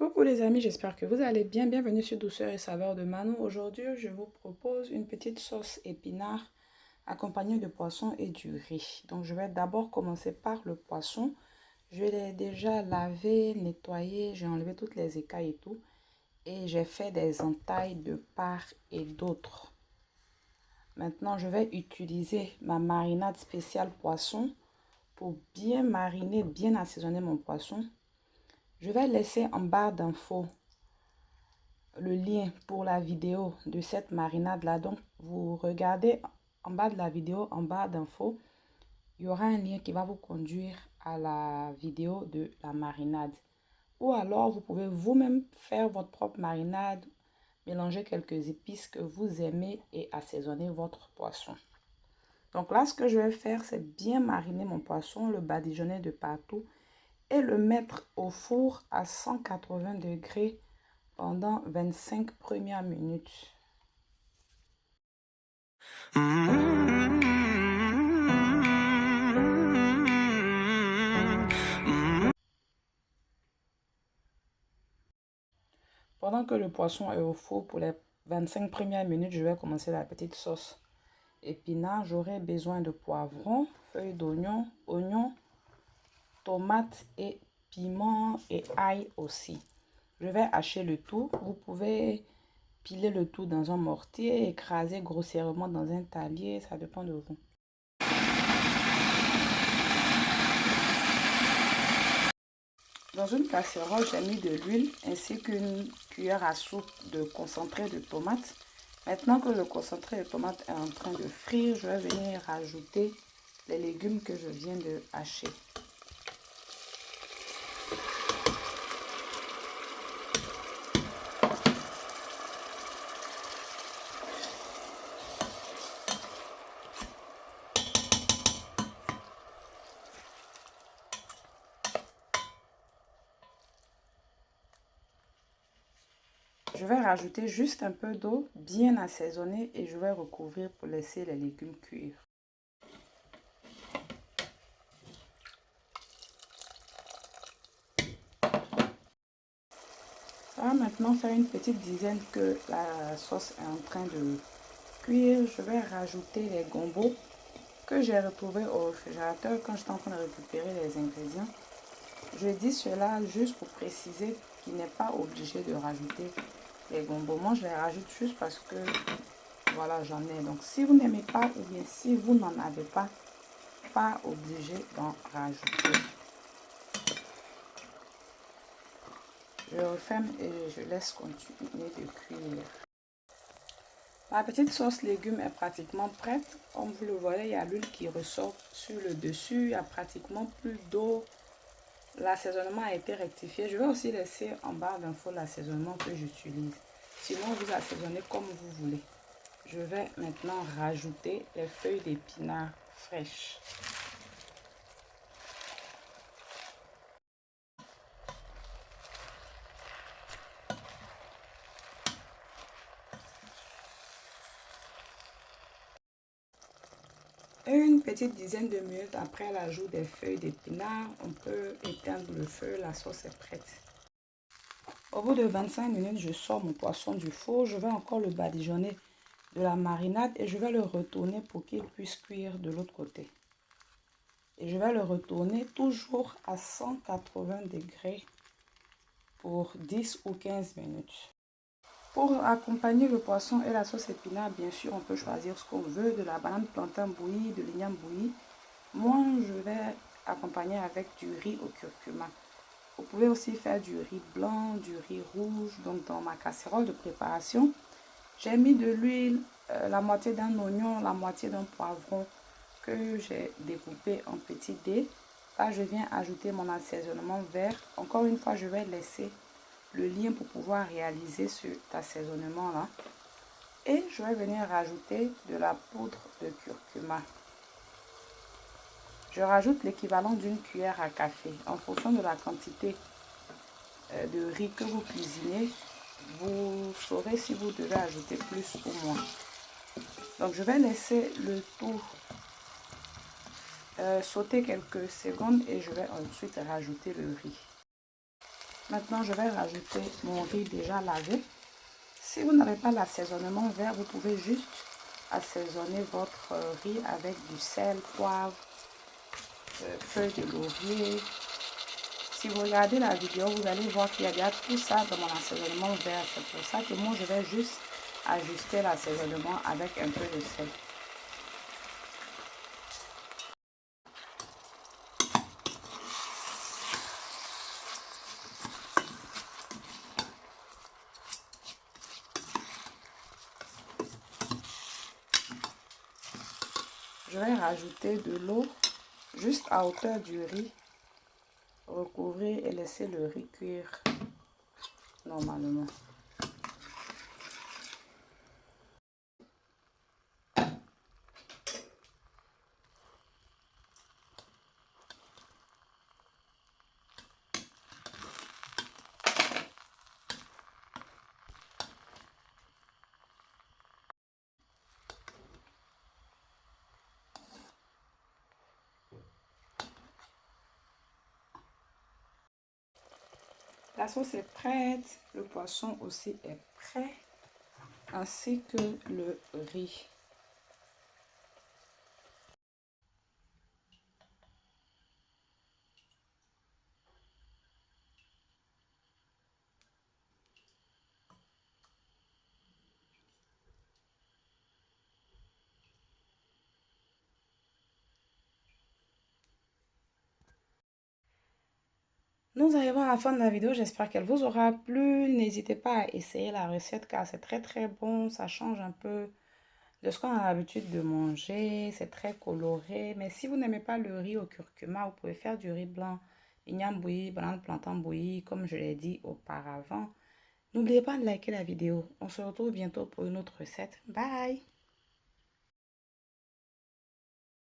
Coucou les amis, j'espère que vous allez bien. Bienvenue sur Douceur et Saveur de Manon. Aujourd'hui, je vous propose une petite sauce épinard accompagnée de poisson et du riz. Donc, je vais d'abord commencer par le poisson. Je l'ai déjà lavé, nettoyé, j'ai enlevé toutes les écailles et tout. Et j'ai fait des entailles de part et d'autre. Maintenant, je vais utiliser ma marinade spéciale poisson pour bien mariner, bien assaisonner mon poisson. Je vais laisser en barre d'infos le lien pour la vidéo de cette marinade là. Donc vous regardez en bas de la vidéo, en bas d'infos, il y aura un lien qui va vous conduire à la vidéo de la marinade. Ou alors vous pouvez vous-même faire votre propre marinade, mélanger quelques épices que vous aimez et assaisonner votre poisson. Donc là, ce que je vais faire, c'est bien mariner mon poisson, le badigeonner de partout et le mettre au four à 180 degrés pendant 25 premières minutes. Pendant que le poisson est au four pour les 25 premières minutes, je vais commencer la petite sauce épinard. J'aurai besoin de poivrons, feuilles d'oignon, oignons, tomates et piment et ail aussi. Je vais hacher le tout. Vous pouvez piler le tout dans un mortier, écraser grossièrement dans un talier, ça dépend de vous. Dans une casserole, j'ai mis de l'huile ainsi qu'une cuillère à soupe de concentré de tomate. Maintenant que le concentré de tomate est en train de frire, je vais venir rajouter les légumes que je viens de hacher. Je vais rajouter juste un peu d'eau bien assaisonnée et je vais recouvrir pour laisser les légumes cuire. Ça va maintenant faire une petite dizaine que la sauce est en train de cuire. Je vais rajouter les gombos que j'ai retrouvés au réfrigérateur quand j'étais en train de récupérer les ingrédients. Je dis cela juste pour préciser qu'il n'est pas obligé de rajouter les gombos. Moi, je les rajoute juste parce que, voilà, j'en ai. Donc, si vous n'aimez pas ou bien si vous n'en avez pas obligé d'en rajouter. Je referme et je laisse continuer de cuire. La petite sauce légumes est pratiquement prête. Comme vous le voyez, il y a l'huile qui ressort sur le dessus. Il n'y a pratiquement plus d'eau. L'assaisonnement a été rectifié. Je vais aussi laisser en barre d'infos l'assaisonnement que j'utilise. Sinon, vous assaisonnez comme vous voulez. Je vais maintenant rajouter les feuilles d'épinards fraîches. Et une petite dizaine de minutes après l'ajout des feuilles d'épinards, on peut éteindre le feu. La sauce est prête. Au bout de 25 minutes, je sors mon poisson du four. Je vais encore le badigeonner de la marinade et je vais le retourner pour qu'il puisse cuire de l'autre côté. Et je vais le retourner toujours à 180 degrés pour 10 ou 15 minutes. Pour accompagner le poisson et la sauce épinard, bien sûr, on peut choisir ce qu'on veut, de la banane plantain bouillie, de l'igname bouilli. Moi, je vais accompagner avec du riz au curcuma. Vous pouvez aussi faire du riz blanc, du riz rouge. Donc, dans ma casserole de préparation, j'ai mis de l'huile, la moitié d'un oignon, la moitié d'un poivron que j'ai découpé en petits dés. Là, je viens ajouter mon assaisonnement vert. Encore une fois, je vais laisser le lien pour pouvoir réaliser cet assaisonnement là. Et je vais venir rajouter de la poudre de curcuma. Je rajoute l'équivalent d'une cuillère à café. En fonction de la quantité de riz que vous cuisinez, vous saurez si vous devez ajouter plus ou moins. Donc je vais laisser le tout sauter quelques secondes et je vais ensuite rajouter le riz. Maintenant, je vais rajouter mon riz déjà lavé. Si vous n'avez pas l'assaisonnement vert, vous pouvez juste assaisonner votre riz avec du sel, poivre, feuilles de laurier. Si vous regardez la vidéo, vous allez voir qu'il y a déjà tout ça dans mon assaisonnement vert. C'est pour ça que moi, je vais juste ajuster l'assaisonnement avec un peu de sel. Je vais rajouter de l'eau juste à hauteur du riz. Recouvrir et laisser le riz cuire normalement. La sauce est prête, le poisson aussi est prêt, ainsi que le riz. Nous arrivons à la fin de la vidéo, j'espère qu'elle vous aura plu. N'hésitez pas à essayer la recette car c'est très bon, ça change un peu de ce qu'on a l'habitude de manger, c'est très coloré. Mais si vous n'aimez pas le riz au curcuma, vous pouvez faire du riz blanc, igname bouilli, banane plantain bouilli, comme je l'ai dit auparavant. N'oubliez pas de liker la vidéo. On se retrouve bientôt pour une autre recette. Bye!